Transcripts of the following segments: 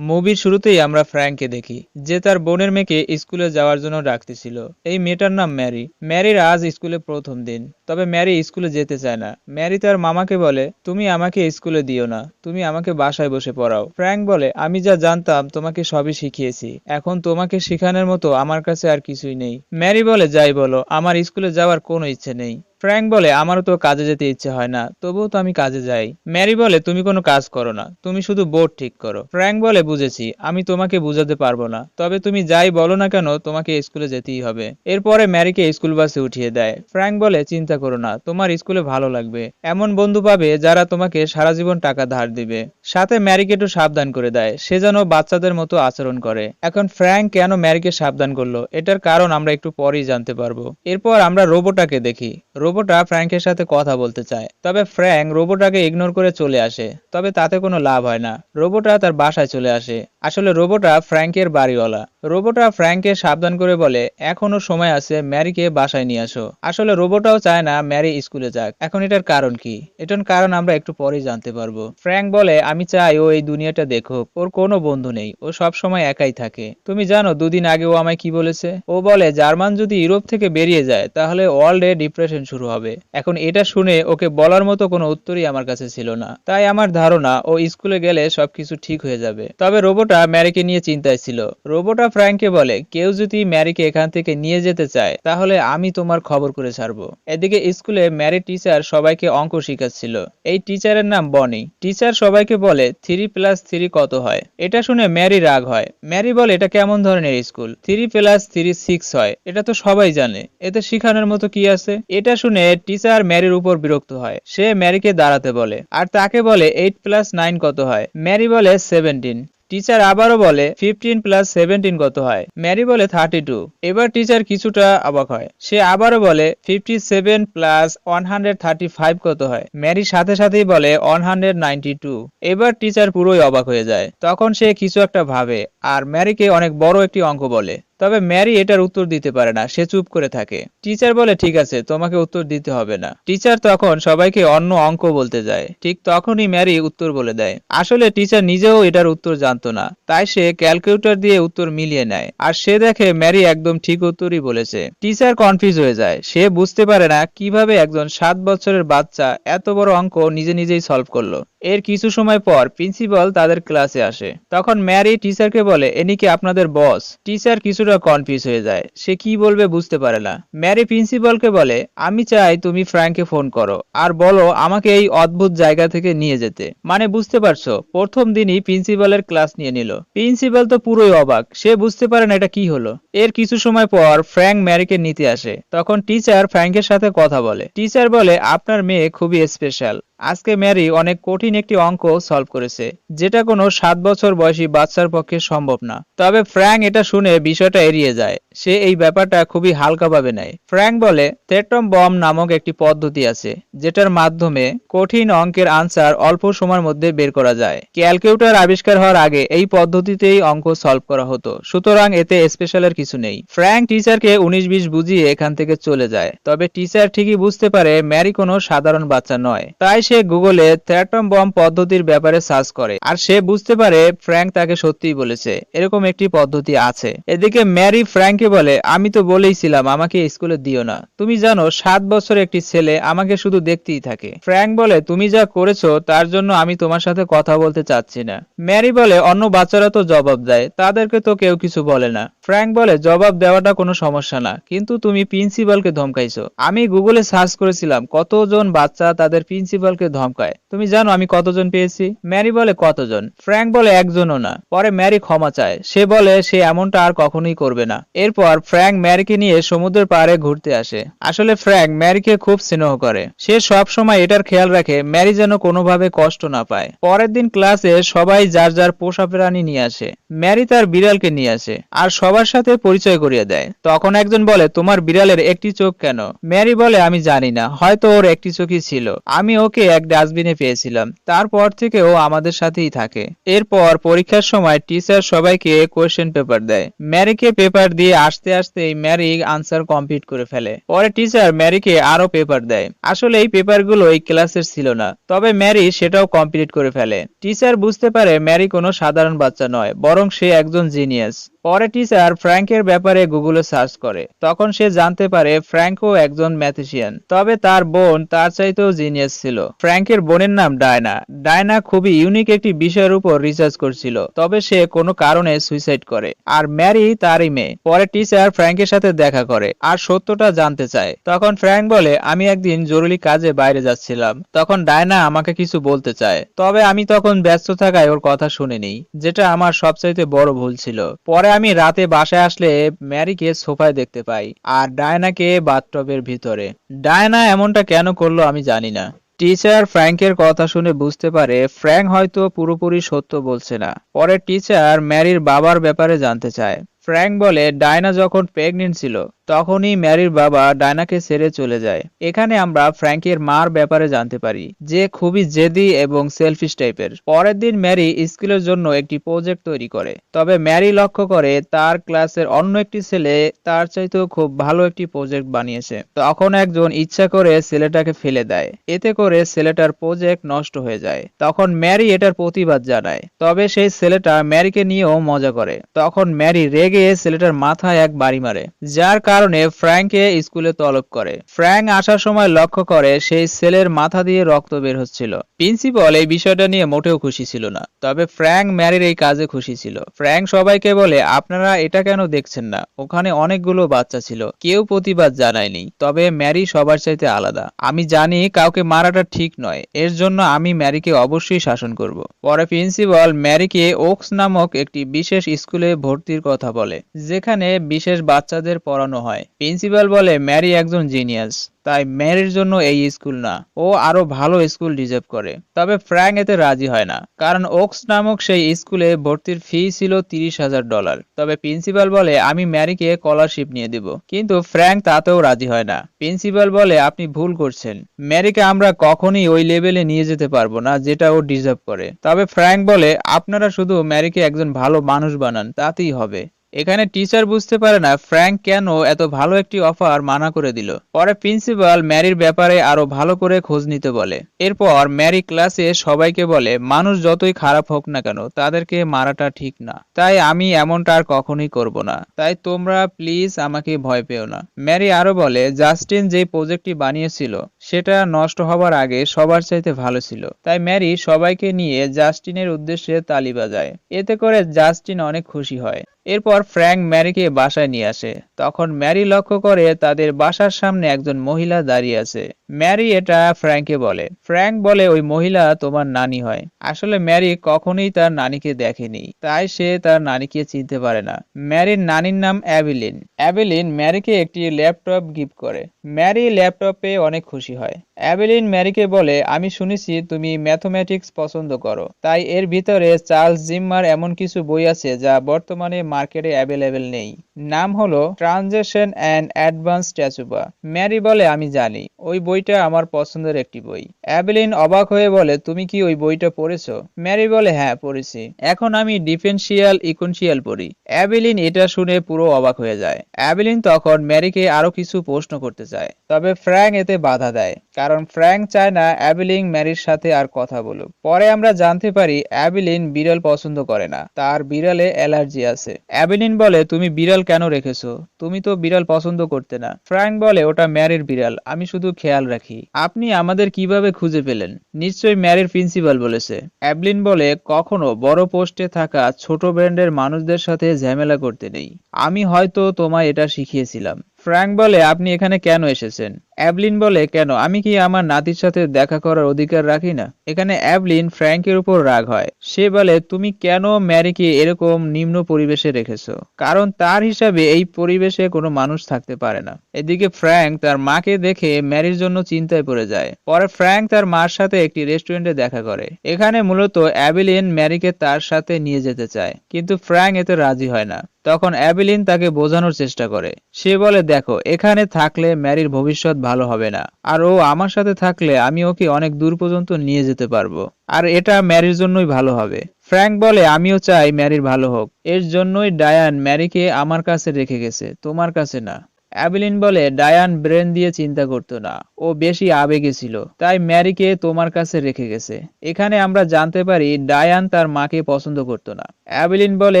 মুভির শুরুতেই আমরা ফ্র্যাঙ্ককে দেখি, যে তার বোনের মেয়েকে স্কুলে যাওয়ার জন্য ডাকতেছিল। এই মেয়েটার নাম ম্যারি। ম্যারির আজ স্কুলে প্রথম দিন, তবে ম্যারি স্কুলে যেতে চায় না। ম্যারি তার মামাকে বলে, তুমি আমাকে স্কুলে দিও না, তুমি আমাকে বাসায় বসে পড়াও। ফ্র্যাঙ্ক বলে, আমি যা জানতাম তোমাকে সবই শিখিয়েছি, এখন তোমাকে শেখানোর মতো আমার কাছে আর কিছুই নেই। ম্যারি বলে, যাই বলো, আমার স্কুলে যাওয়ার কোনো ইচ্ছে নেই। ফ্র্যাঙ্ক বলে, আমারও তো কাজে যেতে ইচ্ছে হয় না, তবুও তো আমি কাজে যাই। ম্যারি বলে, তুমি কোনো কাজ করো না, তুমি শুধু বোর্ড ঠিক করো। ফ্র্যাঙ্ক বলে, বুঝেছি, আমি তোমাকে বুঝাতে পারবো না, তবে তুমি যাই বলো না কেন তোমাকে স্কুলে যেতেই হবে। এরপরে ম্যারিকে স্কুল বাসে উঠিয়ে দেয়। ফ্র্যাঙ্ক বলে, চিন্তা করো না, তোমার স্কুলে ভালো লাগবে, এমন বন্ধু পাবে যারা তোমাকে সারা জীবন টাকা ধার দিবে। সাথে ম্যারিকে একটু সাবধান করে দেয়, সে যেন বাচ্চাদের মতো আচরণ করে। এখন ফ্র্যাঙ্ক কেন ম্যারিকে সাবধান করলো, এটার কারণ আমরা একটু পরেই জানতে পারবো। এরপর আমরা রোবোটাকে দেখি। রোবোটা ফ্র্যাঙ্কের সাথে কথা বলতে চায়, তবে ফ্র্যাঙ্ক রোবোটাকে ইগনোর করে চলে আসে, তবে তাতে কোনো লাভ হয় না। রোবোটা তার বাসায় চলে আসে। আসলে রোবোটা ফ্র্যাঙ্কের বাড়িওয়ালা। রোবোটা ফ্র্যাঙ্ককে সাবধান করে বলে, এখনো সময় আছে, ম্যারিকে বাসায় নিয়ে আসো। আসলে রোবোটাও চায় না ম্যারি স্কুলে যাক। এখন এটার কারণ কি, এটার কারণ আমরা একটু পরেই জানতে পারবো। ফ্র্যাঙ্ক বলে, আমি চাই ও এই দুনিয়াটা দেখুক, ওর কোনো বন্ধু নেই, ও সব সময় একাই থাকে। তুমি জানো দুদিন আগে ও আমায় কি বলেছে? ও বলে, জার্মান যদি ইউরোপ থেকে বেরিয়ে যায় তাহলে ওয়ার্ল্ডে ডিপ্রেশন শুরু হবে। এখন এটা শুনে ওকে বলার মতো কোনো উত্তরই আমার কাছে ছিল না, তাই আমার ধারণা ও স্কুলে গেলে সবকিছু ঠিক হয়ে যাবে। তবে রোবোটা ম্যারিকে নিয়ে চিন্তায় ছিল। রোবোটা ফ্র্যাঙ্ককে বলে, কেউ যদি ম্যারিকে এখান থেকে নিয়ে যেতে চায় তাহলে আমি তোমার খবর করে ছাড়বো। এদিকে স্কুলে ম্যারি টিচার সবাইকে অঙ্ক শিখাচ্ছিল। এই টিচারের নাম বনি। টিচার সবাইকে বলে, 3+3 কত হয়? এটা শুনে ম্যারি রাগ হয়। ম্যারি বলে, এটা কেমন ধরনের স্কুল? 3+3 6 হয়, এটা তো সবাই জানে, এতে শিখানোর মতো কি আছে? এটা শুনে টিচার ম্যারির উপর বিরক্ত হয়। সে ম্যারিকে দাঁড়াতে বলে আর তাকে বলে, 8+9 কত হয়? ম্যারি বলে 17। টিচার আবারও বলে, 15+17 কত হয়? ম্যারি বলে 32। এবার টিচার কিছুটা অবাক হয়। সে আবারও বলে, 57+135 কত হয়? ম্যারি সাথে সাথেই বলে 192। এবার টিচার পুরোই অবাক হয়ে যায়। তখন সে কিছু একটা ভাবে আর ম্যারিকে অনেক বড় একটি অঙ্ক বলে। তবে ম্যারি এটার উত্তর দিতে পারে না, সে চুপ করে থাকে। টিচার বলে, ঠিক আছে, তোমাকে উত্তর দিতে হবে না। টিচার তখন সবাইকে অন্য অঙ্ক বলতে যায়। ঠিক তখনই ম্যারি উত্তর বলে দেয়। আসলে টিচার নিজেও এটার উত্তর জানতো না, তাই সে ক্যালকুলেটর দিয়ে উত্তর মিলিয়ে নেয় আর সে দেখে ম্যারি একদম ঠিক উত্তরই বলেছে। টিচার কনফিউজ হয়ে যায়, সে বুঝতে পারে না কিভাবে একজন 7 বছরের বাচ্চা এত বড় অঙ্ক নিজে নিজেই সলভ করলো। এর কিছু সময় পর প্রিন্সিপাল তাদের ক্লাসে আসে। তখন ম্যারি টিচারকে বলে, এনি কি আপনাদের বস? টিচার কিছুটা কনফিউজ হয়ে যায়, সে কি বলবে বুঝতে পারে না। ম্যারি প্রিন্সিপালকে বলে, আমি চাই তুমি ফ্র্যাঙ্ককে ফোন করো আর বলো আমাকে এই অদ্ভুত জায়গা থেকে নিয়ে যেতে। মানে বুঝতে পারছো, প্রথম দিনই প্রিন্সিপালের ক্লাস নিয়ে নিল। প্রিন্সিপাল তো পুরোই অবাক, সে বুঝতে পারে না এটা কি হলো। এর কিছু সময় পর ফ্র্যাঙ্ক ম্যারিকে নিতে আসে। তখন টিচার ফ্র্যাঙ্কের সাথে কথা বলে। টিচার বলে, আপনার মেয়ে খুবই স্পেশাল। আজকে ম্যারি অনেক কঠিন একটি অঙ্ক সলভ করেছে, যেটা কোনো 7 বছর বয়সী বাচ্চার পক্ষে সম্ভব না। তবে ফ্র্যাঙ্ক এটা শুনে বিষয়টা এড়িয়ে যায়, সে এই ব্যাপারটা খুবই হালকাভাবে নেয়। ফ্র্যাঙ্ক বলে, টেট্রম বম নামক একটি পদ্ধতি আছে, যেটার মাধ্যমে কঠিন অঙ্কের আনসার অল্প সময়ের মধ্যে বের করা যায়। ক্যালকুলেটর আবিষ্কার হওয়ার আগে এই পদ্ধতিতেই অঙ্ক সলভ করা হতো, সুতরাং এতে স্পেশালের কিছু নেই। ফ্র্যাঙ্ক টিচারকে 19-20 বুঝিয়ে এখান থেকে চলে যায়। তবে টিচার ঠিকই বুঝতে পারে ম্যারি কোনো সাধারণ বাচ্চা নয়, তাই সে গুগলে থ্যাটম বম পদ্ধতির ব্যাপারে সার্চ করে আর সে বুঝতে পারে ফ্র্যাঙ্ক তাকে সত্যিই বলেছে এরকম একটি পদ্ধতি আছে। এদিকে ম্যারি ফ্র্যাঙ্ককে বলে, আমি তো বলেইছিলাম আমাকে স্কুলে দিও না, তুমি জানো 7 বছরের একটি ছেলে আমাকে শুধু দেখতেই থাকে। ফ্র্যাঙ্ক বলে, তুমি যা করেছো তার জন্য আমি তোমার সাথে কথা বলতে চাচ্ছি না। ম্যারি বলে, অন্য বাচ্চারা তো জবাব দেয়, তাদেরকে তো কেউ কিছু বলে না। ফ্র্যাঙ্ক বলে, জবাব দেওয়াটা কোনো সমস্যা না, কিন্তু তুমি প্রিন্সিপালকে ধমকাইছো। আমি গুগলে সার্চ করেছিলাম কতজন বাচ্চা তাদের প্রিন্সিপালকে ধমকায়, তুমি জানো আমি কতজন পেয়েছি? ম্যারি বলে, কতজন? ফ্র্যাঙ্ক বলে, একজনও না। পরে ম্যারি ক্ষমা চায়, সে বলে সে এমনটা আর কখনোই করবে না। এরপর ফ্র্যাঙ্ক ম্যারিকে নিয়ে সমুদ্রের পাড়ে ঘুরতে আসে। আসলে ফ্র্যাঙ্ক ম্যারিকে খুব স্নেহ করে, সে সব সময় এটার খেয়াল রাখে ম্যারি যেন কোনোভাবে কষ্ট না পায়। পরের দিন ক্লাসে সবাই যার যার পোষা প্রাণী নিয়ে আসে। ম্যারি তার বিড়ালকে নিয়ে আসে আর সবাই সবার সাথে পরিচয় করিয়ে দেয়। তখন একজন বলে, তোমার বিড়ালের একটি চোখ কেন? ম্যারি বলে, আমি জানি না, হয়তো ওর একটি চোখই ছিল। আমি ওকে এক ডাস্টবিনে পেয়েছিলাম, তারপর থেকে ও আমাদের সাথেই থাকে। এরপর পরীক্ষার সময় টিচার সবাইকে কোয়েশ্চেন পেপার দেয়। ম্যারিকে পেপার দিয়ে আসতে আসতেই ম্যারি আনসার কমপ্লিট করে ফেলে। পরে টিচার ম্যারিকে আরো পেপার দেয়। আসলে এই পেপারগুলো এই ক্লাসের ছিল না, তবে ম্যারি সেটাও কমপ্লিট করে ফেলে। টিচার বুঝতে পারে ম্যারি কোনো সাধারণ বাচ্চা নয়, বরং সে একজন জিনিয়াস। পরে টিচার ফ্র্যাঙ্কের ব্যাপারে গুগলে সার্চ করে। তখন সে জানতে পারে ফ্র্যাঙ্কও একজন ম্যাথিশিয়ান, তবে তার বোন তার চাইতেও জিনিয়াস ছিল। ফ্র্যাঙ্কের বোনের নাম ডায়না। ডায়না খুবই ইউনিক একটি বিষয়ের উপর রিসার্চ করছিল, তবে সে কোনো কারণে সুইসাইড করে। আর ম্যারি তারই মেয়ে। পরে টিচার ফ্র্যাঙ্কের সাথে দেখা করে আর সত্যটা জানতে চায়। তখন ফ্র্যাঙ্ক বলে, আমি একদিন জরুরি কাজে বাইরে যাচ্ছিলাম, তখন ডায়না আমাকে কিছু বলতে চায়, তবে আমি তখন ব্যস্ত থাকায় ওর কথা শুনিনি, যেটা আমার সবচাইতে বড় ভুল ছিল। পরে আমি রাতে বাসায় আসলে ম্যারিকে সোফায় দেখতে পাই আর ডায়নাকে বাথটবের ভিতরে। ডায়না এমনটা কেন করলো আমি জানি না। টিচার ফ্র্যাঙ্কের কথা শুনে বুঝতে পারে ফ্র্যাঙ্ক হয়তো পুরোপুরি সত্য বলছে না। পরে টিচার ম্যারির বাবার ব্যাপারে জানতে চায়। ফ্র্যাঙ্ক বলে, ডায়না যখন প্রেগনেন্ট ছিল তখনই ম্যারির বাবা ডায়নাকে ছেড়ে চলে যায়। এখানে আমরা ফ্র্যাঙ্কের মার ব্যাপারে জানতে পারি, যে খুবই জেদি এবং সেলফিশ টাইপের। পরের দিন ম্যারি স্কুলের জন্য একটি প্রজেক্ট তৈরি করে, তবে ম্যারি লক্ষ্য করে তার ক্লাসের অন্য একটি ছেলে তার চাইতেও খুব ভালো একটি প্রজেক্ট বানিয়েছে। তখন একজন ইচ্ছা করে ছেলেটাকে ফেলে দেয়, এতে করে ছেলেটার প্রজেক্ট নষ্ট হয়ে যায়। তখন ম্যারি এটার প্রতিবাদ জানায়, তবে সেই ছেলেটা ম্যারিকে নিয়েও মজা করে। তখন ম্যারি রেগে ছেলেটার মাথায় এক বাড়ি মারে, যার কারণে ফ্র্যাঙ্ককে স্কুলে তলব করে। ফ্র্যাঙ্ক আসার সময় লক্ষ্য করে সেই ছেলের মাথা দিয়ে রক্ত বের হচ্ছিল। প্রিন্সিপাল এই বিষয়টা নিয়ে মোটেও খুশি ছিল না, তবে ফ্র্যাঙ্ক ম্যারির এই কাজে খুশি ছিল। ফ্র্যাঙ্ক সবাইকে বলে, আপনারা এটা কেন দেখছেন না? ওখানে অনেকগুলো বাচ্চা ছিল, কেউ প্রতিবাদ জানায়নি, তবে ম্যারি সবার চাইতে আলাদা। আমি জানি কাউকে মারাটা ঠিক নয়, এর জন্য আমি ম্যারিকে অবশ্যই শাসন করব। পরে প্রিন্সিপাল ম্যারিকে ওকস নামক একটি বিশেষ স্কুলে ভর্তির কথা বলে, যেখানে বিশেষ বাচ্চাদের পড়ানো হয়। প্রিন্সিপাল বলে, ম্যারি একজন জিনিয়াস, তাই ম্যারির জন্য এই স্কুল না, ও আরো ভালো স্কুল ডিজার্ভ করে। তবে ফ্র্যাঙ্ক এতে রাজি হয় না, কারণ ওকস নামক সেই স্কুলে ভর্তির ফি ছিল $30,000। তবে প্রিন্সিপাল বলে, আমি ম্যারিকে স্কলারশিপ নিয়ে দিব, কিন্তু ফ্র্যাঙ্ক তাতেও রাজি হয় না। প্রিন্সিপাল বলে, আপনি ভুল করছেন, ম্যারিকে আমরা কখনই ওই লেভেলে নিয়ে যেতে পারবো না যেটা ও ডিজার্ভ করে। তবে ফ্র্যাঙ্ক বলে, আপনারা শুধু ম্যারিকে একজন ভালো মানুষ বানান, তাতেই হবে। এখানে টিচার বুঝতে পারে না ফ্র্যাঙ্ক কেন এত ভালো একটি অফার মানা করে দিল। পরে প্রিন্সিপাল ম্যারির ব্যাপারে আরো ভালো করে খোঁজ নিতে বলে। এরপর ম্যারি ক্লাসে সবাইকে বলে, মানুষ যতই খারাপ হোক না কেন তাদেরকে মারাটা ঠিক না, তাই আমি এমনটা আর কখনোই করব না, তাই তোমরা প্লিজ আমাকে ভয় পেও না। ম্যারি আরো বলে, জাস্টিন যে প্রজেক্টটি বানিয়েছিল সেটা নষ্ট হবার আগে সবার চাইতে ভালো ছিল, তাই ম্যারি সবাইকে নিয়ে জাস্টিনের উদ্দেশ্যে তালি বাজায়। এতে করে জাস্টিন অনেক খুশি হয়। এরপর ফ্র্যাঙ্ক ম্যারিকে বাসায় নিয়ে আসে। তখন ম্যারি লক্ষ্য করে তাদের বাসার সামনে একজন মহিলা দাঁড়িয়ে আছে। ম্যারি এটা ফ্র্যাঙ্ককে বলে। ফ্র্যাঙ্ক বলে, ওই মহিলা তোমার নানি হয়। আসলে ম্যারি কখনোই তার নানিকে দেখেনি, তাই সে তার নানিকে চিনতে পারে না। ম্যারির নানির নাম অ্যাবিলিন। অ্যাবিলিন ম্যারিকে একটি ল্যাপটপ গিফট করে। ম্যারি ল্যাপটপ পেয়ে অনেক খুশি হয়। অ্যাবিলিন ম্যারিকে বলে, আমি শুনেছি তুমি ম্যাথমেটিক্স পছন্দ করো, তাই এর ভিতরে চার্লস জিম্মার এমন কিছু বই আছে যা বর্তমানে মার্কেটে অ্যাভেলেবেল নেই। নাম হলো ট্রানজেকশন অ্যান্ড অ্যাডভান্স ট্যাচুবা। ম্যারি বলে, আমি জানি, ওই বইটা আমার পছন্দের একটি বই। অ্যাবিলিন অবাক হয়ে বলে, তুমি কি ওই বইটা পড়েছো? ম্যারি বলে, হ্যাঁ পড়েছি, এখন আমি ডিফারেনশিয়াল ইকুয়েশন পড়ি। অ্যাবিলিন এটা শুনে পুরো অবাক হয়ে যায়। অ্যাবিলিন তখন ম্যারিকে আরো কিছু প্রশ্ন করতে চায়, তবে ফ্র্যাঙ্ক এতে বাধা দেয়, কারণ ফ্র্যাঙ্ক চায় না অ্যাবিলিন ম্যারির সাথে আর কথা বলুক। পরে আমরা জানতে পারি অ্যাবিলিন বিড়াল পছন্দ করে না, তার বিড়ালে অ্যালার্জি আছে। অ্যাবিলিন বলে, তুমি বিড়াল কেন রেখেছো? তুমি তো বিড়াল পছন্দ করতে না। ফ্র্যাঙ্ক বলে, ওটা ম্যারির বিড়াল, আমি শুধু খেয়াল রাখি। আপনি আমাদের কিভাবে খুঁজে পেলেন? নিশ্চয়ই ম্যারির প্রিন্সিপাল বলেছে। অ্যাবিলিন বলে, কখনো বড় পোস্টে থাকা ছোট ব্র্যান্ডের মানুষদের সাথে ঝামেলা করতে নেই, আমি হয়তো তোমায় এটা শিখিয়েছিলাম। ফ্র্যাঙ্ক বলে, আপনি এখানে কেন এসেছেন? অ্যাবলিন বলে, কেন, আমি কি আমার নাতির সাথে দেখা করার অধিকার রাখি না? এখানে অ্যাবলিন ফ্র্যাঙ্কের উপর রাগ হয়। সে বলে, তুমি কেন ম্যারিকে এরকম নিম্ন পরিবেশে রেখেছো? কারণ তার হিসাবে এই পরিবেশে কোনো মানুষ থাকতে পারে না। এদিকে ফ্র্যাঙ্ক তার মাকে দেখে ম্যারির জন্য চিন্তায় পড়ে যায়। পরে ফ্র্যাঙ্ক তার মার সাথে একটি রেস্টুরেন্টে দেখা করে। এখানে মূলত অ্যাবিলিন ম্যারিকে তার সাথে নিয়ে যেতে চায়, কিন্তু ফ্র্যাঙ্ক এতে রাজি হয় না। তখন অ্যাবিলিন তাকে বোঝানোর চেষ্টা করে। সে বলে, দেখো, এখানে থাকলে ম্যারির ভবিষ্যৎ ভালো হবে না, আর ও আমার সাথে থাকলে আমি ওকে অনেক দূর পর্যন্ত নিয়ে যেতে পারবো, আর এটা ম্যারির জন্যই ভালো হবে। ফ্র্যাঙ্ক বলে, আমিও চাই ম্যারির ভালো হোক, এর জন্যই ডায়ান ম্যারিকে আমার কাছে রেখে গেছে, তোমার কাছে না। অ্যাবিলিন বলে, ডায়ান ব্রেন দিয়ে চিন্তা করতো না, ও বেশি আবেগে ছিল, তাই ম্যারিকে তোমার কাছে রেখে গেছে। এখানে আমরা জানতে পারি ডায়ান তার মাকে পছন্দ করতো না। অ্যাবিলিন বলে,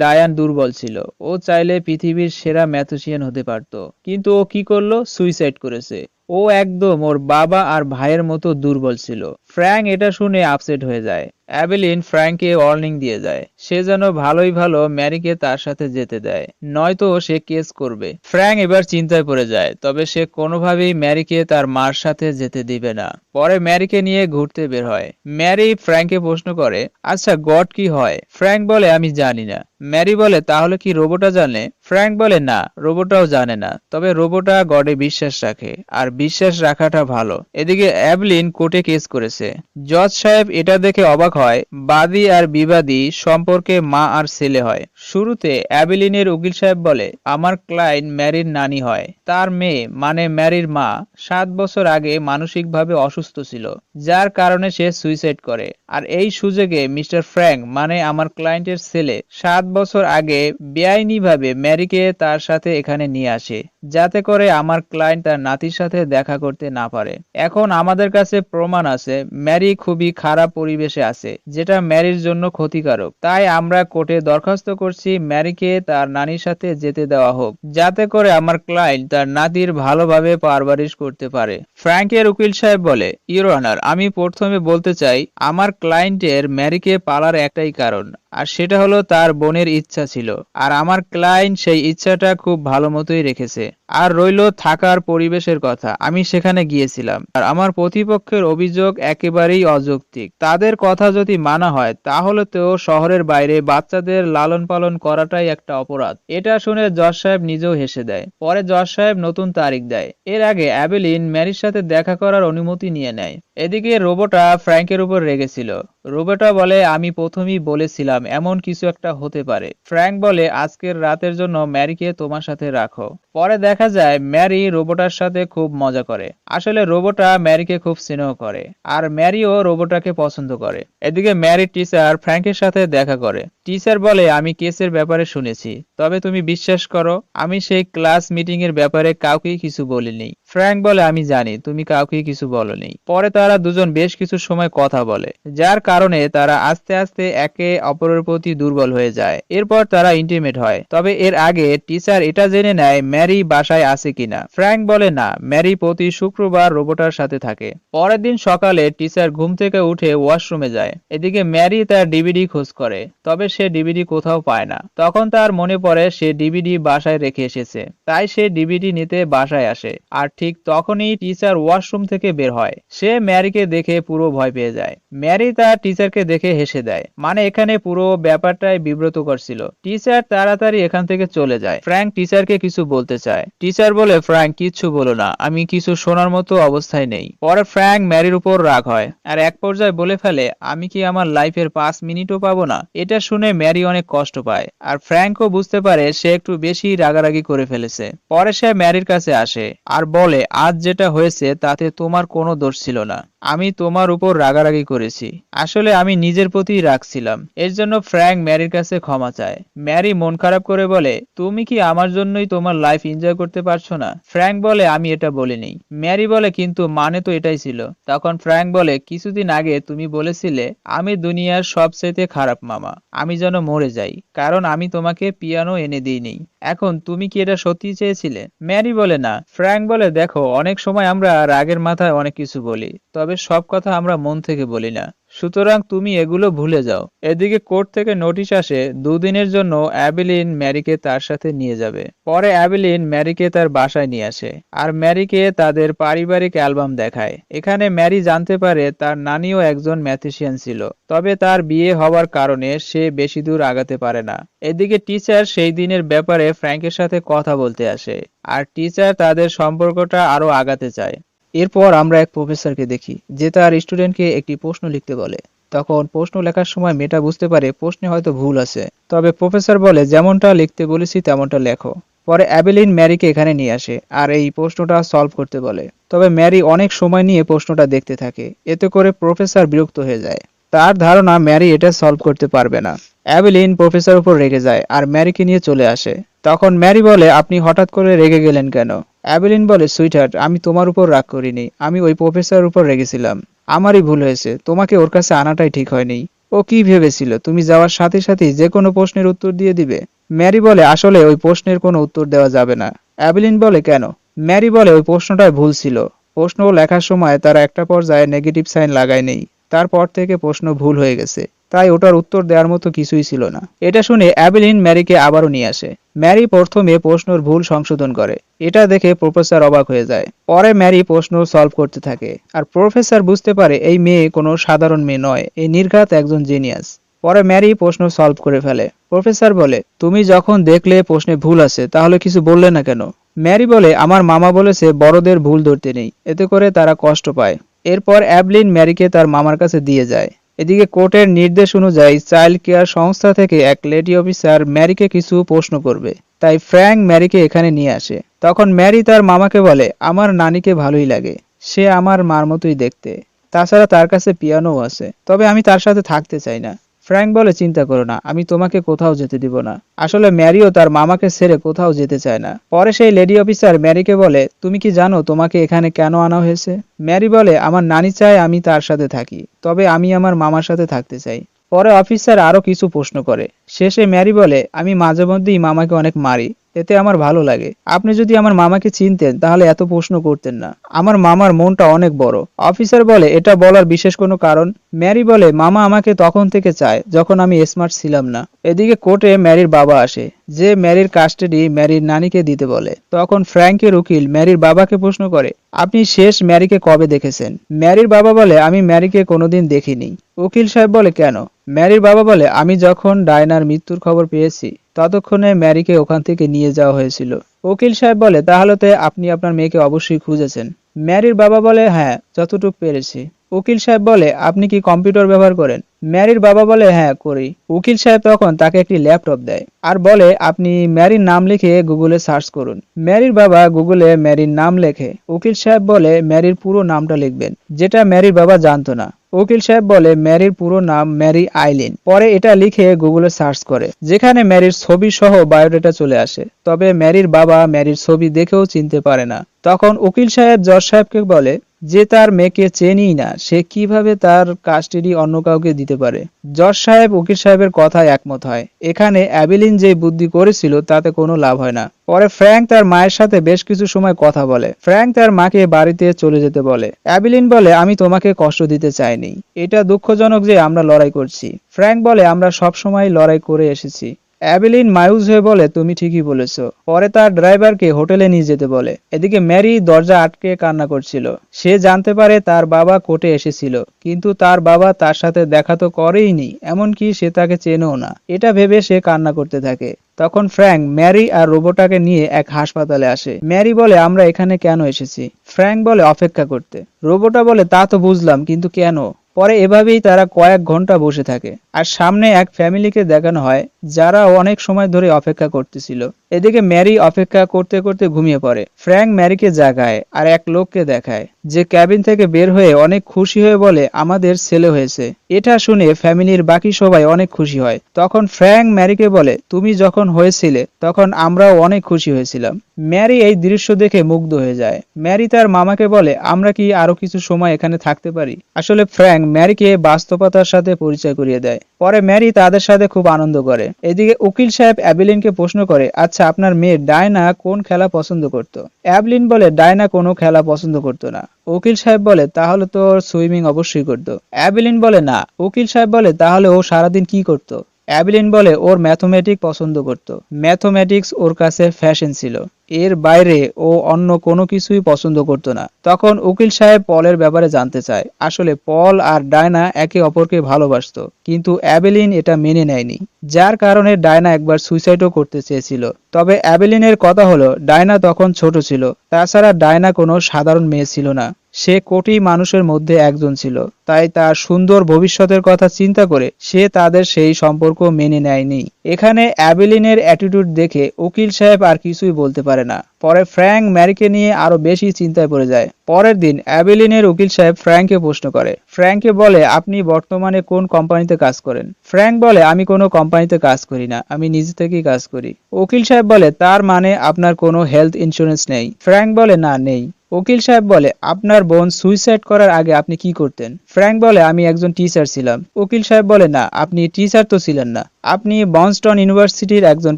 ডায়ান দুর্বল ছিল, ও চাইলে পৃথিবীর সেরা ম্যাথুসিয়ান হতে পারত, কিন্তু ও কি করলো? সুইসাইড করেছে। ও একদম ওর বাবা আর ভাইয়ের মতো দুর্বল ছিল। ফ্র্যাঙ্ক এটা শুনে আপসেট হয়ে যায়। অ্যাবেলিন ফ্র্যাঙ্ককে ওয়ার্নিং দিয়ে যায়, সে যেন ভালোই ভালো ম্যারিকে তার সাথে যেতে দেয়, নয়তো সে কেস করবে। ফ্র্যাঙ্ক এবার চিন্তায় পড়ে যায়, তবে সে কোনোভাবেই ম্যারিকে তার মার সাথে যেতে দিবে না। পরে ম্যারিকে নিয়ে ঘুরতে বের হয়। ম্যারি ফ্র্যাঙ্ককে প্রশ্ন করে, আচ্ছা গড কি হয়? ফ্র্যাঙ্ক বলে, আমি জানি না। ম্যারি বলে, তাহলে কি রোবোটা জানে? ফ্র্যাঙ্ক বলে, না, রোবোটাও জানে না, তবে রোবোটা গডে বিশ্বাস রাখে, আর বিশ্বাস রাখাটা ভালো। এদিকে অ্যাবলিন কোর্টে কেস করেছে। জজ সাহেব এটা দেখে অবাক হয়। বাদী আর বিবাদী সম্পর্কে মা আর ছেলে হয়। শুরুতে অ্যাবেলিনের উকিল সাহেব বলে, আমার ক্লায়েন্ট ম্যারির নানি হয়, তার মেয়ে মানে ম্যারির মা 7 বছর আগে মানসিকভাবে অসুস্থ ছিল, যার কারণে সে সুইসাইড করে। আর এই সুযোগে মিস্টার ফ্র্যাঙ্ক মানে আমার ক্লায়েন্টের ছেলে 7 বছর আগে বেআইনিভাবে ম্যারিকে তার সাথে এখানে নিয়ে আসে, যাতে করে আমার ক্লায়েন্ট তার নাতির সাথে দেখা করতে না পারে। এখন আমাদের কাছে প্রমাণ আছে ম্যারি খুবই খারাপ পরিবেশে আছে, যেটা ম্যারির জন্য ক্ষতিকারক। তাই আমরা কোর্টে দরখাস্ত করছি ম্যারিকে তার নানির সাথে যেতে দেওয়া হোক, যাতে করে আমার ক্লায়েন্ট তার নাতির ভালোভাবে পারভারিশ করতে পারে। ফ্র্যাঙ্কের উকিল সাহেব বলে, ইউর অনার, আমি প্রথমে বলতে চাই আমার ক্লায়েন্টের ম্যারিকে পালার একটাই কারণ, আর সেটা হলো তার বোনের ইচ্ছা ছিল, আর আমার ক্লায়েন্ট সেই ইচ্ছাটা খুব ভালো মতোই রেখেছে। আর রইল থাকার পরিবেশের কথা, আমি সেখানে গিয়েছিলাম, আর আমার প্রতিপক্ষের অভিযোগ একেবারেই অযৌক্তিক। তাদের কথা যদি মানা হয় তাহলে তো শহরের বাইরে বাচ্চাদের লালন পালন করাটাই একটা অপরাধ। এটা শুনে জজ সাহেব নিজেও হেসে দেয়। পরে জজ সাহেব নতুন তারিখ দেয়। এর আগে অ্যাবেলিন ম্যারির সাথে দেখা করার অনুমতি নিয়ে নেয়। এদিকে রোবোটা ফ্র্যাঙ্কের উপর রেগেছিল। রোবোটা বলে, আমি প্রথমেই বলেছিলাম এমন কিছু একটা হতে পারে। ফ্র্যাঙ্ক বলে, আজকের রাতের জন্য ম্যারিকে তোমার সাথে রাখো। পরে দেখা যায় ম্যারি রোবোটার সাথে খুব মজা করে। আসলে রোবোটা ম্যারিকে খুব স্নেহ করে, আর ম্যারিও রোবোটাকে পছন্দ করে। এদিকে ম্যারির টিচার ফ্র্যাঙ্কের সাথে দেখা করে। টিচার বলে, আমি কেসের ব্যাপারে শুনেছি, তবে তুমি বিশ্বাস করো আমি সেই ক্লাস মিটিং এর ব্যাপারে কাউকেই কিছু বলিনি। ফ্র্যাঙ্ক বলে, আমি জানি তুমি কাউকেই কিছু বলনি। পরে তারা দুজন বেশ কিছু সময় কথা বলে, যার কারণে তারা আস্তে আস্তে একে অপরের প্রতি দুর্বল হয়ে যায়। এরপর তারা ইন্টিমেট হয়। তবে এর আগে টিচার এটা জেনে নেয় ম্যারি বাসায় আছে কিনা। ফ্র্যাঙ্ক বলে, না, ম্যারি প্রতি শুক্রবার রোবোটার সাথে থাকে। পরের দিন সকালে টিচার ঘুম থেকে উঠে ওয়াশরুমে যায়। এদিকে ম্যারি তার ডিভিডি খোঁজ করে, তবে সে ডিভিডি কোথাও পায় না। তখন তার মনে পড়ে সে ডিভিডি বাসায় রেখে এসেছে, তাই সে ডিভিডি নিতে বাসায় আসে। আর ঠিক তখনই টিচার ওয়াশরুম থেকে বের হয়। সে ম্যারিকে দেখে পুরো ভয় পেয়ে যায়। ম্যারি তার টিচারকে দেখে হেসে দেয়, মানে এখানে পুরো ব্যাপারটাই বিব্রতকর ছিল। টিচার তাড়াতাড়ি এখান থেকে চলে যায়। ফ্র্যাঙ্ক টিচারকে কিছু বলতে চায়। টিচার বলে, ফ্র্যাঙ্ক, কিচ্ছু বলো না, আমি কিছু শোনার মতো অবস্থায় নেই। পরে ফ্র্যাঙ্ক ম্যারির উপর রাগ হয়, আর এক পর্যায়ে বলে ফেলে, আমি কি আমার লাইফের 5 মিনিটও পাবো না? এটা শুনে ম্যারি অনেক কষ্ট পায়, আর ফ্র্যাঙ্কও বুঝতে পারে সে একটু বেশি রাগারাগি করে ফেলেছে। পরে সে ম্যারির কাছে আসে আর বলে, আজ যেটা হয়েছে তাতে তোমার কোনো দোষ ছিল না, আমি তোমার উপর রাগারাগি করেছি, আসলে আমি নিজের প্রতি রাখছিলাম। এর জন্য ফ্র্যাঙ্ক ম্যারির কাছে ক্ষমা চায়। ম্যারি মন খারাপ করে বলে, তুমি কি আমার জন্যই তোমার লাইফ এনজয় করতে পারছো না? ফ্র্যাঙ্ক বলে, আমি এটা বলিনি। ম্যারি বলে, কিন্তু মানে তো এটাই ছিল। তখন ফ্র্যাঙ্ক বলে, কিছুদিন আগে তুমি বলেছিলে আমি দুনিয়ার সবচেয়ে খারাপ মামা, আমি যেন মরে যাই, কারণ আমি তোমাকে পিয়ানো এনে দিইনি। এখন তুমি কি এটা সত্যি চেয়েছিলে? ম্যারি বলে, না। ফ্র্যাঙ্ক বলে, দেখো, অনেক সময় আমরা রাগের মাথায় অনেক কিছু বলি, তবে সব কথা আমরা মন থেকে বলি না, সুতরাং তুমি এগুলো ভুলে যাও। এদিকে কোর্ট থেকে নোটিশ আসে 2 দিনের জন্য অ্যাবেলিন ম্যারিকে তার সাথে নিয়ে যাবে। পরে অ্যাবেলিন ম্যারিকে তার বাসায় নিয়ে আসে, আর ম্যারিকে তাদের পারিবারিক অ্যালবাম দেখায়। এখানে ম্যারি জানতে পারে তার নানিও একজন ম্যাথিশিয়ান ছিল, তবে তার বিয়ে হওয়ার কারণে সে বেশি দূর আগাতে পারে না। এদিকে টিচার সেই দিনের ব্যাপারে ফ্র্যাঙ্কের সাথে কথা বলতে আসে, আর টিচার তাদের সম্পর্কটা আরো আগাতে চায়। এরপর আমরা এক প্রফেসরকে দেখি, যে তার স্টুডেন্টকে একটি প্রশ্ন লিখতে বলে। তখন প্রশ্ন লেখার সময় মেয়েটা বুঝতে পারে প্রশ্নে হয়তো ভুল আছে, তবে প্রফেসর বলে যেমনটা লিখতে বলেছি তেমনটা লেখো। পরে অ্যাবেলিন ম্যারিকে এখানে নিয়ে আসে আর এই প্রশ্নটা সলভ করতে বলে। তবে ম্যারি অনেক সময় নিয়ে প্রশ্নটা দেখতে থাকে, এতে করে প্রফেসর বিরক্ত হয়ে যায়। তার ধারণা ম্যারি এটা সলভ করতে পারবে না। অ্যাবেলিন প্রফেসর উপর রেগে যায় আর ম্যারিকে নিয়ে চলে আসে। তখন ম্যারি বলে, আপনি হঠাৎ করে রেগে গেলেন কেন? অ্যাবেলিন বলে, সুইটহার্ট, আমি তোমার উপর রাগ করিনি, আমি ওই প্রফেসরের উপর রেগেছিলাম। আমারই ভুল হয়েছে, তোমাকে ওর কাছে আনাটাই ঠিক হয়নি। ও কি ভেবেছিল তুমি যাওয়ার সাথে সাথেই যে কোনো প্রশ্নের উত্তর দিয়ে দিবে? ম্যারি বলে, আসলে ওই প্রশ্নের কোনো উত্তর দেওয়া যাবে না। অ্যাবেলিন বলে, কেন? ম্যারি বলে, ওই প্রশ্নটাই ভুল ছিল। প্রশ্ন লেখার সময় তারা একটা পর্যায়ে নেগেটিভ সাইন লাগায়নি, তারপর থেকে প্রশ্ন ভুল হয়ে গেছে, তাই ওটার উত্তর দেওয়ার মতো কিছুই ছিল না। এটা শুনে অ্যাবেলিন ম্যারিকে আবারও নিয়ে আসে। ম্যারি প্রথমে প্রশ্নের ভুল সংশোধন করে, এটা দেখে প্রফেসর অবাক হয়ে যায়। পরে ম্যারি প্রশ্ন সলভ করতে থাকে আর প্রফেসর বুঝতে পারে এই মেয়ে কোনো সাধারণ মেয়ে নয়, এই নির্ঘাত একজন জিনিয়াস। পরে ম্যারি প্রশ্ন সলভ করে ফেলে। প্রফেসর বলে, তুমি যখন দেখলে প্রশ্নে ভুল আছে তাহলে কিছু বললে না কেন? ম্যারি বলে, আমার মামা বলেছে বড়দের ভুল ধরতে নেই, এতে করে তারা কষ্ট পায়। এরপর অ্যাবলিন ম্যারিকে তার মামার কাছে দিয়ে যায়। এদিকে কোর্টের নির্দেশ অনুযায়ী চাইল্ড কেয়ার সংস্থা থেকে এক লেডি অফিসার ম্যারিকে কিছু প্রশ্ন করবে, তাই ফ্র্যাঙ্ক ম্যারিকে এখানে নিয়ে আসে। তখন ম্যারি তার মামাকে বলে, আমার নানিকে ভালোই লাগে, সে আমার মার মতোই দেখতে, তাছাড়া তার কাছে পিয়ানোও আছে, তবে আমি তার সাথে থাকতে চাই না। ফ্র্যাঙ্ক বলে, চিন্তা করো না, আমি তোমাকে কোথাও যেতে দিব না। আসলে ম্যারিও তার মামাকে ছেড়ে কোথাও যেতে চায় না। পরে সেই লেডি অফিসার ম্যারিকে বলে, তুমি কি জানো তোমাকে এখানে কেন আনা হয়েছে? ম্যারি বলে, আমার নানি চায় আমি তার সাথে থাকি, তবে আমি আমার মামার সাথে থাকতে চাই। পরে অফিসার আরো কিছু প্রশ্ন করে। শেষে ম্যারি বলে, আমি মাঝে মধ্যেই মামাকে অনেক মারি, এতে আমার ভালো লাগে। আপনি যদি আমার মামাকে চিনতেন তাহলে এত প্রশ্ন করতেন না, আমার মামার মনটা অনেক বড়। অফিসার বলে, এটা বলার বিশেষ কোনো কারণ? ম্যারি বলে, মামা আমাকে তখন থেকে চায় যখন আমি স্মার্ট ছিলাম না। এদিকে কোর্টে ম্যারির বাবা আসে, যে ম্যারির কাস্টাডি ম্যারির নানিকে দিতে বলে। তখন ফ্র্যাঙ্কের উকিল ম্যারির বাবাকে প্রশ্ন করে, আপনি শেষ ম্যারিকে কবে দেখেছেন? ম্যারির বাবা বলে, আমি ম্যারিকে কোনোদিন দেখিনি। উকিল সাহেব বলে, কেন? ম্যারির বাবা বলে, আমি যখন ডায়নার মৃত্যুর খবর পেয়েছি ততক্ষণে ম্যারিকে ওখান থেকে নিয়ে যাওয়া হয়েছিল। উকিল সাহেব বলে, তাহলে তো আপনি আপনার মেয়েকে অবশ্যই খুঁজেছেন। ম্যারির বাবা বলে, হ্যাঁ, যতটুকু পেরেছি। উকিল সাহেব বলে, আপনি কি কম্পিউটার ব্যবহার করেন? ম্যারির বাবা বলে, হ্যাঁ, করি। উকিল সাহেব তখন তাকে একটি ল্যাপটপ দেয় আর বলে, আপনি ম্যারির নাম লিখে গুগলে সার্চ করুন। ম্যারির বাবা গুগলে ম্যারির নাম লেখে। উকিল সাহেব বলে, ম্যারির পুরো নামটা লিখবেন, যেটা ম্যারির বাবা জানতো না। উকিল সাহেব বলে, ম্যারির পুরো নাম ম্যারি আইলিন। পরে এটা লিখে গুগলে সার্চ করে, যেখানে ম্যারির ছবি সহ বায়োডাটা চলে আসে। তবে ম্যারির বাবা ম্যারির ছবি দেখেও চিনতে পারে না। তখন উকিল সাহেব জজ সাহেবকে বলে, যে তার মেয়েকে চেনেই না সে কিভাবে তার কাস্টাডি অন্য কাউকে দিতে পারে? জজ সাহেব উকিল সাহেবের কথায় একমত হয়। এখানে অ্যাবেলিন যে বুদ্ধি করেছিল তাতে কোনো লাভ হয় না। পরে ফ্র্যাঙ্ক তার মায়ের সাথে বেশ কিছু সময় কথা বলে। ফ্র্যাঙ্ক তার মাকে বাড়িতে চলে যেতে বলে। অ্যাবেলিন বলে, আমি তোমাকে কষ্ট দিতে চাইনি, এটা দুঃখজনক যে আমরা লড়াই করছি। ফ্র্যাঙ্ক বলে, আমরা সব সময় লড়াই করে এসেছি। অ্যাবেলিন মায়ুস হয়ে বলে, তুমি ঠিকই বলেছ। পরে তার ড্রাইভারকে হোটেলে নিয়ে যেতে বলে। এদিকে ম্যারি দরজা আটকে কান্না করছিল। সে জানতে পারে তার বাবা কোর্টে এসেছিল, কিন্তু তার বাবা তার সাথে দেখা তো করেইনি, এমনকি সে তাকে চেনেও না। এটা ভেবে সে কান্না করতে থাকে। তখন ফ্র্যাঙ্ক ম্যারি আর রোবোটাকে নিয়ে এক হাসপাতালে আসে। ম্যারি বলে, আমরা এখানে কেন এসেছি? ফ্র্যাঙ্ক বলে, অপেক্ষা করতে। রোবোটা বলে, তা তো বুঝলাম, কিন্তু কেন? পরে এভাবেই তারা কয়েক ঘন্টা বসে থাকে আর সামনে এক ফ্যামিলিকে দেখানো হয় যারা অনেক সময় ধরে অপেক্ষা করতেছিল। এদিকে ম্যারি অপেক্ষা করতে করতে ঘুমিয়ে পড়ে। ফ্র্যাঙ্ক ম্যারিকে জাগায় আর এক লোককে দেখায়, যে ক্যাবিন থেকে বের হয়ে অনেক খুশি হয়ে বলে, আমাদের ছেলে হয়েছে। এটা শুনে ফ্যামিলির বাকি সবাই অনেক খুশি হয়। তখন ফ্র্যাঙ্ক ম্যারিকে বলে, তুমি যখন হয়েছিলে তখন আমরাও অনেক খুশি হয়েছিলাম। ম্যারি এই দৃশ্য দেখে মুগ্ধ হয়ে যায়। ম্যারি তার মামাকে বলে, আমরা কি আরো কিছু সময় এখানে থাকতে পারি? আসলে ফ্র্যাঙ্ক ম্যারিকে বাস্তবতার সাথে পরিচয় করিয়ে দেয়। পরে ম্যারি তাদের সাথে খুব আনন্দ করে। এদিকে উকিল সাহেব অ্যাবেলিনকে প্রশ্ন করে, আচ্ছা, আপনার মেয়ে ডায়না কোন খেলা পছন্দ করত? অ্যাবেলিন বলে, ডায়না কোনো খেলা পছন্দ করতো না। উকিল সাহেব বলে, তাহলে তো সুইমিং অবশ্যই করতো। অ্যাবেলিন বলে, না। উকিল সাহেব বলে, তাহলে ও সারাদিন কি করতো? অ্যাবেলিন বলে, ওর ম্যাথমেটিক্স পছন্দ করত। ম্যাথমেটিক্স ওর কাছে ফ্যাশন ছিল, এর বাইরে ও অন্য কোনো কিছুই পছন্দ করতো না। তখন উকিল সাহেব পলের ব্যাপারে জানতে চায়। আসলে পল আর ডায়না একে অপরকে ভালোবাসতো, কিন্তু অ্যাবেলিন এটা মেনে নেয়নি, যার কারণে ডায়না একবার সুইসাইডও করতে চেয়েছিল। তবে অ্যাবেলিনের কথা হলো, ডায়না তখন ছোট ছিল, তাছাড়া ডায়না কোনো সাধারণ মেয়ে ছিল না, সে কোটি মানুষের মধ্যে একজন ছিল, তাই তার সুন্দর ভবিষ্যতের কথা চিন্তা করে সে তাদের সেই সম্পর্ক মেনে নেয়নি। এখানে অ্যাবেলিনের অ্যাটিটিউড দেখে উকিল সাহেব আর কিছুই বলতে পারে না। পরে ফ্র্যাঙ্ক ম্যারিকে নিয়ে আরো বেশি চিন্তায় পড়ে যায়। পরের দিন অ্যাবেলিনের উকিল সাহেব ফ্র্যাঙ্ককে প্রশ্ন করে। ফ্র্যাঙ্ককে বলে, আপনি বর্তমানে কোন কোম্পানিতে কাজ করেন? ফ্র্যাঙ্ক বলে, আমি কোনো কোম্পানিতে কাজ করি না, আমি নিজে থেকেই কাজ করি। উকিল সাহেব বলে, তার মানে আপনার কোনো হেলথ ইন্স্যুরেন্স নেই? ফ্র্যাঙ্ক বলে, না, নেই। উকিল সাহেব বলে, আপনার বোন সুইসাইড করার আগে আপনি কি করতেন? ফ্র্যাঙ্ক বলে, আমি একজন টিচার ছিলাম। উকিল সাহেব বলে, না, আপনি টিচার তো ছিলেন না, আপনি বনস্টন ইউনিভার্সিটির একজন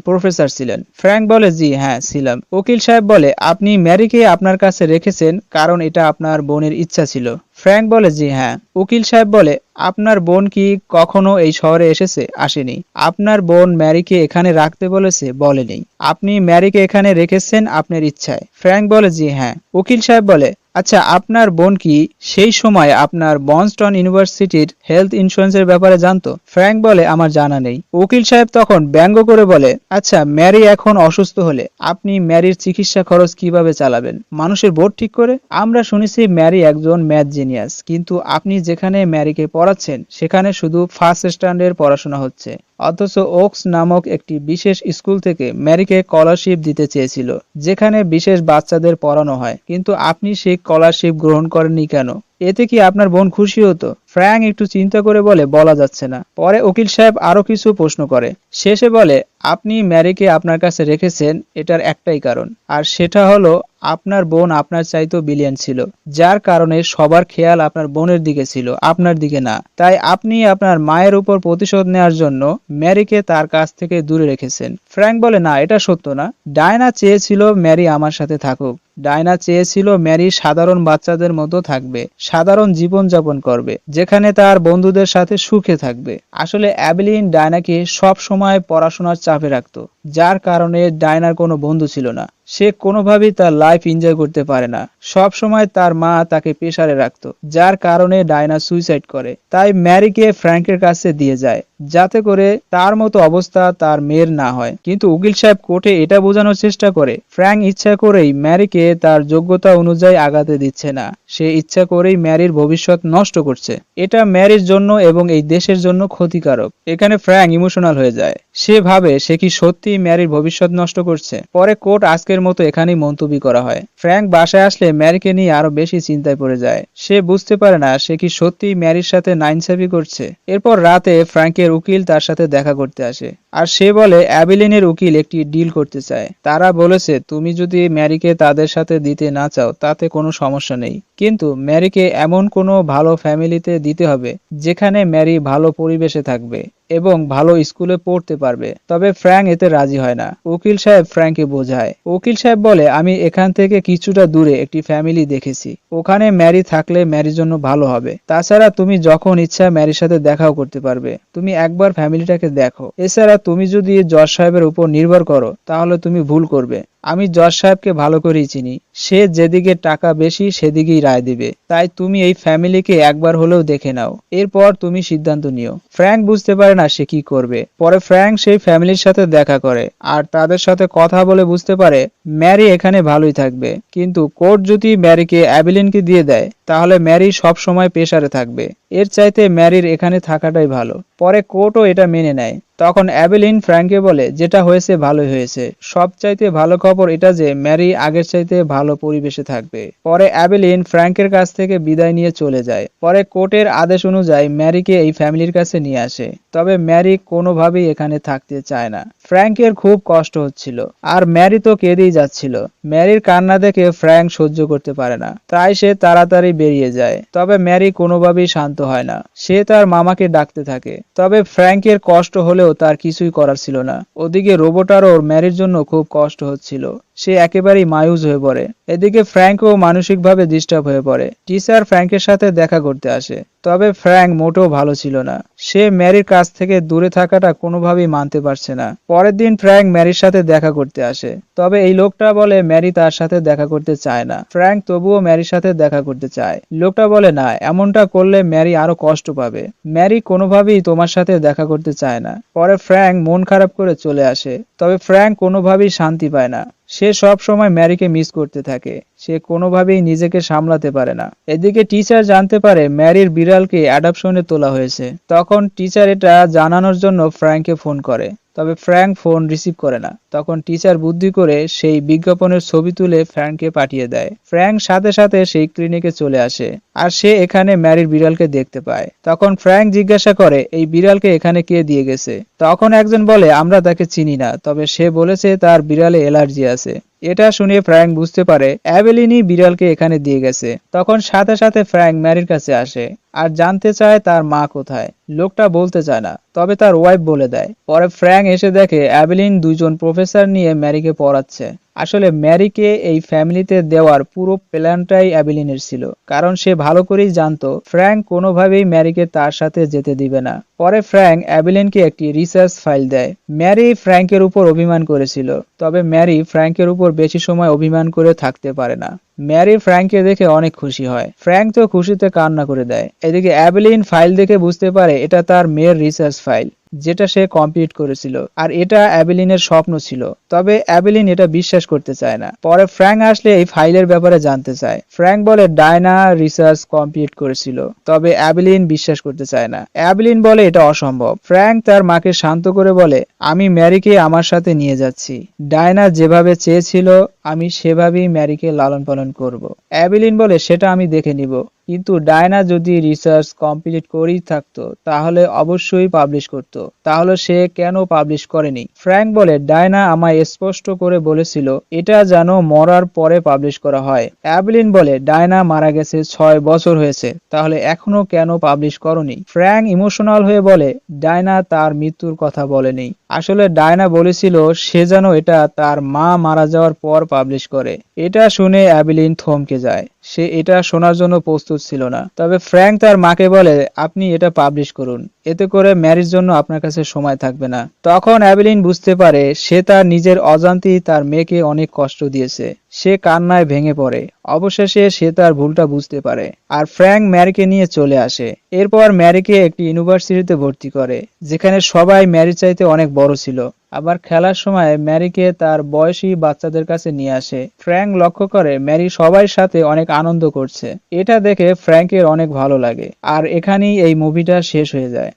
প্রফেসর ছিলেন। ফ্র্যাঙ্ক বলে, জি হ্যাঁ, ছিলাম। উকিল সাহেব বলে, আপনি ম্যারিকে আপনার কাছে রেখেছেন কারণ এটা আপনার বোনের ইচ্ছা ছিল? ফ্র্যাঙ্ক বলে, জি হ্যাঁ। উকিল সাহেব বলে, আপনার বোন কি কখনো এই শহরে এসেছে? আসেনি। আপনার বোন ম্যারিকে এখানে রাখতে বলেছে? বলেনি। আপনি ম্যারিকে এখানে রেখেছেন আপনার ইচ্ছায়? ফ্র্যাঙ্ক বলে, জি হ্যাঁ। উকিল সাহেব বলে, আচ্ছা, আপনার বোন কি সেই সময় আপনার বনস্টন ইউনিভার্সিটির হেলথ ইন্স্যুরেন্সের ব্যাপারে জানতো? ফ্র্যাঙ্ক বলে, আমার জানা নেই। উকিল সাহেব তখন ব্যঙ্গ করে বলে, আচ্ছা, ম্যারি এখন অসুস্থ হলে আপনি ম্যারির চিকিৎসা খরচ কিভাবে চালাবেন? মানুষের ভোট ঠিক করে? আমরা শুনেছি ম্যারি একজন ম্যাথ জিনিয়াস, কিন্তু আপনি যেখানে ম্যারিকে পড়াচ্ছেন সেখানে শুধু ফার্স্ট স্ট্যান্ডার্ডের পড়াশোনা হচ্ছে। অথচ ওকস নামক একটি বিশেষ স্কুল থেকে ম্যারিকে স্কলারশিপ দিতে চেয়েছিল, যেখানে বিশেষ বাচ্চাদের পড়ানো হয়, কিন্তু আপনি সেই স্কলারশিপ গ্রহণ করেননি কেন? এতে কি আপনার বোন খুশি হতো? ফ্র্যাঙ্ক একটু চিন্তা করে বলে, বলা যাচ্ছে না। পরে উকিল সাহেব আরো কিছু প্রশ্ন করে। শেষে বলে, আপনি ম্যারিকে আপনার কাছে রেখেছেন এটার একটাই কারণ, আর সেটা হলো আপনার বোন আপনার চাইতেও ব্রিলিয়ান্ট ছিল, যার কারণে সবার খেয়াল আপনার বোনের দিকে ছিল, আপনার দিকে না। তাই আপনি আপনার মায়ের উপর প্রতিশোধ নেওয়ার জন্য ম্যারিকে তার কাছ থেকে দূরে রেখেছেন। ফ্র্যাঙ্ক বলে, না, এটা সত্য না। ডায়না চেয়েছিল ম্যারি আমার সাথে থাকুক। ডায়না চেয়েছিল ম্যারি সাধারণ বাচ্চাদের মতো থাকবে, সাধারণ জীবন যাপন করবে, যেখানে তার বন্ধুদের সাথে সুখে থাকবে। আসলে অ্যাবেলিন ডায়নাকে সব সময় পড়াশোনার চাপে রাখতো, যার কারণে ডায়নার কোনো বন্ধু ছিল না। সে কোনোভাবেই তার লাইফ এনজয় করতে পারে না। সব সময় তার মা তাকে প্রেসারে রাখতো, যার কারণে ডায়না সুইসাইড করে। তাই ম্যারিকে ফ্র্যাঙ্কের কাছে দিয়ে যায়, যাতে করে তার মতো অবস্থা তার মেয়ের না হয়। কিন্তু উকিল সাহেব কোর্টে এটা বোঝানোর চেষ্টা করে, ফ্র্যাঙ্ক ইচ্ছা করেই ম্যারিকে তার যোগ্যতা অনুযায়ী আগাতে দিচ্ছে না। সে ইচ্ছা করেই ম্যারির ভবিষ্যৎ নষ্ট করছে। এটা ম্যারির জন্য এবং এই দেশের জন্য ক্ষতিকারক। এখানে ফ্র্যাঙ্ক ইমোশনাল হয়ে যায়। সে ভাবে সে কি সত্যি ম্যারির ভবিষ্যৎ নষ্ট করছে। পরে কোর্ট আজকের মতো এখানেই মুলতবি করা হয়। ফ্র্যাঙ্ক বাসায় আসলে ম্যারিকে নিয়ে আরো বেশি চিন্তায় পড়ে যায়। সে বুঝতে পারে না সে কি সত্যি ম্যারির সাথে নাইনসাফি করছে। এরপর রাতে ফ্র্যাঙ্কের উকিল তার সাথে দেখা করতে আসে, আর সে বলে অ্যাবেলিনের উকিল একটি ডিল করতে চায়। তারা বলেছে, তুমি যদি ম্যারিকে তাদের সাথে দিতে না চাও তাতে কোনো সমস্যা নেই, কিন্তু ম্যারিকে এমন কোনো ভালো ফ্যামিলিতে দিতে হবে যেখানে ম্যারি ভালো পরিবেশে থাকবে এবং ভালো স্কুলে পড়তে পারবে। তবে ফ্র্যাঙ্ক এতে রাজি হয় না। উকিল সাহেব ফ্র্যাঙ্ককে বোঝায়। উকিল সাহেব বলে, আমি এখান থেকে কিছুটা দূরে একটি ফ্যামিলি দেখেছি, ওখানে ম্যারি থাকলে ম্যারির জন্য ভালো হবে। তাছাড়া তুমি যখন ইচ্ছা ম্যারির সাথে দেখাও করতে পারবে। তুমি একবার ফ্যামিলিটাকে দেখো। এছাড়া তুমি যদি জজ সাহেবের উপর নির্ভর করো তাহলে তুমি ভুল করবে। আমি জজ সাহেবকে ভালো করেই চিনি, সে যেদিকে টাকা বেশি সেদিকেই রায় দিবে। তাই তুমি এই ফ্যামিলিকে একবার হলেও দেখে নাও, এরপর তুমি সিদ্ধান্ত নিও। ফ্র্যাঙ্ক বুঝতে পারে না সে কি করবে। পরে ফ্র্যাঙ্ক সেই ফ্যামিলির সাথে দেখা করে আর তাদের সাথে কথা বলে বুঝতে পারে ম্যারি এখানে ভালোই থাকবে, কিন্তু কোর্ট যদি ম্যারিকে অ্যাবেলিনকে দিয়ে দেয় তাহলে ম্যারি সব সময় প্রেসারে থাকবে। এর চাইতে ম্যারির এখানে থাকাটাই ভালো। পরে কোর্টও এটা মেনে নেয়। তখন অ্যাবেলিন ফ্র্যাঙ্ককে বলে, যেটা হয়েছে ভালোই হয়েছে, সবচাইতে ভালো খবর এটা যে ম্যারি আগের চাইতে ভালো পরিবেশে থাকবে। পরে অ্যাবেলিন ফ্র্যাঙ্কের কাছ থেকে বিদায় নিয়ে চলে যায়। পরে কোর্টের আদেশ অনুযায়ী ম্যারিকে এই ফ্যামিলির কাছে নিয়ে আসে। তবে ম্যারি কোনোভাবেই এখানে থাকতে চায় না। ফ্র্যাঙ্কের খুব কষ্ট হচ্ছিল, আর ম্যারি তো কেঁদেই যাচ্ছিল। ম্যারির কান্না দেখে ফ্র্যাঙ্ক সহ্য করতে পারে না, তাই সে তাড়াতাড়ি বেরিয়ে যায়। তবে ম্যারি কোনোভাবেই শান্ত হয় না। সে তার মামাকে ডাকতে থাকে। তবে ফ্র্যাঙ্কের কষ্ট হলেও তার কিছুই করার ছিল না। ওদিকে রোবটারও ম্যারির জন্য খুব কষ্ট হচ্ছিল। সে একেবারেই মায়ুস হয়ে পড়ে। এদিকে ফ্র্যাঙ্কও মানসিকভাবে ডিস্টার্ব হয়ে পড়ে। টিচার ফ্র্যাঙ্কের সাথে দেখা করতে আসে। তবে ফ্র্যাঙ্ক মোটেও ভালো ছিল না। সে ম্যারির কাছ থেকে দূরে থাকাটা কোনোভাবেই মানতে পারছে না। পরের দিন ফ্র্যাঙ্ক ম্যারির সাথে দেখা করতে আসে। তবে এই লোকটা বলে ম্যারি তার সাথে দেখা করতে চায় না। ফ্র্যাঙ্ক তবুও ম্যারির সাথে দেখা করতে চায়। লোকটা বলে, না, এমনটা করলে ম্যারি আরো কষ্ট পাবে। ম্যারি কোনোভাবেই তোমার সাথে দেখা করতে চায় না। পরে ফ্র্যাঙ্ক মন খারাপ করে চলে আসে। তবে ফ্র্যাঙ্ক কোনোভাবেই শান্তি পায় না। সে সব সময় ম্যারিকে মিস করতে থাকে। সে কোনোভাবেই নিজেকে সামলাতে পারে না। এদিকে টিচার জানতে পারে ম্যারির বিড়ালকে অ্যাডপশনে তোলা হয়েছে। তখন টিচার এটা জানানোর জন্য ফ্র্যাঙ্ককে ফোন করে, তবে ফ্র্যাঙ্ক ফোন রিসিভ করে না। তখন টিচার বুদ্ধি করে সেই বিজ্ঞাপনের ছবি তুলে ফ্র্যাঙ্ককে পাঠিয়ে দেয়। ফ্র্যাঙ্ক সাথে সাথে সেই ক্লিনিকে চলে আসে আর সে এখানে ম্যারির বিড়ালকে দেখতে পায়। তখন ফ্র্যাঙ্ক জিজ্ঞাসা করে এই বিড়ালকে এখানে কে দিয়ে গেছে। তখন একজন বলে আমরা তাকে চিনি না, তবে সে বলেছে তার বিড়ালে অ্যালার্জি আছে। এটা শুনে ফ্র্যাঙ্ক বুঝতে পারে অ্যাবেলিনই বিড়ালকে এখানে দিয়ে গেছে। তখন সাথে সাথে ফ্র্যাঙ্ক ম্যারির কাছে আসে আর জানতে চায় তার মা কোথায়। লোকটা বলতে চায় না, তবে তার ওয়াইফ বলে দেয়। পরে ফ্র্যাঙ্ক এসে দেখে অ্যাবেলিন দুজন প্রফেসর নিয়ে ম্যারিকে পড়াচ্ছে। আসলে ম্যারিকে এই ফ্যামিলিতে দেওয়ার পুরো প্ল্যানটাই অ্যাবেলিনের ছিল, কারণ সে ভালো করেই জানতো ফ্র্যাঙ্ক কোনোভাবেই ম্যারিকে তার সাথে যেতে দিবে না। পরে ফ্র্যাঙ্ক অ্যাবেলিনকে একটি রিসার্চ ফাইল দেয়। ম্যারি ফ্র্যাঙ্কের উপর অভিমান করেছিল, তবে ম্যারি ফ্র্যাঙ্কের উপর বেশি সময় অভিমান করে থাকতে পারে না। ম্যারি ফ্র্যাঙ্ককে দেখে অনেক খুশি হয়। ফ্র্যাঙ্ক তো খুশিতে কান্না করে দেয়। এদিকে অ্যাবেলিন ফাইল দেখে বুঝতে পারে এটা তার মেয়ের রিসার্চ ফাইল, যেটা সে কমপ্লিট করেছিল, আর এটা অ্যাবেলিনের স্বপ্ন ছিল। তবে অ্যাবেলিন এটা বিশ্বাস করতে চায় না। পরে ফ্র্যাঙ্ক আসলে এই ফাইলের ব্যাপারে জানতে চায়। ফ্র্যাঙ্ক বলে ডায়না রিসার্চ কমপ্লিট করেছিল, তবে অ্যাবেলিন বিশ্বাস করতে চায় না। অ্যাবেলিন বলে এটা অসম্ভব। ফ্র্যাঙ্ক তার মাকে শান্ত করে বলে আমি ম্যারিকে আমার সাথে নিয়ে যাচ্ছি। ডায়না যেভাবে চেয়েছিল আমি সেভাবেই ম্যারিকে লালন পালন করব। অ্যাবেলিন বলে সেটা আমি দেখে নিব, কিন্তু ডায়না যদি রিসার্চ কমপ্লিট করেই থাকতো তাহলে অবশ্যই পাবলিশ করত। তাহলে সে কেন পাবলিশ করেনি? ফ্র্যাঙ্ক বলে ডায়না আমায় স্পষ্ট করে বলেছিল এটা যেন মরার পরে পাবলিশ করা হয়। অ্যাবেলিন বলে ডায়না মারা গেছে 6 বছর হয়েছে, তাহলে এখনো কেন পাবলিশ করনি? ফ্র্যাঙ্ক ইমোশনাল হয়ে বলে ডায়না তার মৃত্যুর কথা বলেনি। আসলে ডায়না বলেছিল সে যেন এটা তার মা মারা যাওয়ার পর পাবলিশ করে। এটা শুনে অ্যাবেলিন থমকে যায়। সে এটা শোনার জন্য প্রস্তুত ছিল না। তবে ফ্র্যাঙ্ক তার মাকে বলে আপনি এটা পাবলিশ করুন, এতে করে ম্যারির জন্য আপনার কাছে সময় থাকবে না। তখন অ্যাবেলিন বুঝতে পারে সে তার নিজের অজান্তেই তার মেয়েকে অনেক কষ্ট দিয়েছে। সে কান্নায় ভেঙে পড়ে। অবশেষে সে তার ভুলটা বুঝতে পারে আর ফ্র্যাঙ্ক ম্যারিকে নিয়ে চলে আসে। এরপর ম্যারিকে একটি ইউনিভার্সিটিতে ভর্তি করে, যেখানে সবাই ম্যারি চাইতে অনেক বড় ছিল। আবার খেলার সময় ম্যারিকে তার বয়সী বাচ্চাদের কাছে নিয়ে আসে। ফ্র্যাঙ্ক লক্ষ্য করে ম্যারি সবার সাথে অনেক আনন্দ করছে। এটা দেখে ফ্র্যাঙ্কের অনেক ভালো লাগে। আর এখানেই এই মুভিটা শেষ হয়ে যায়।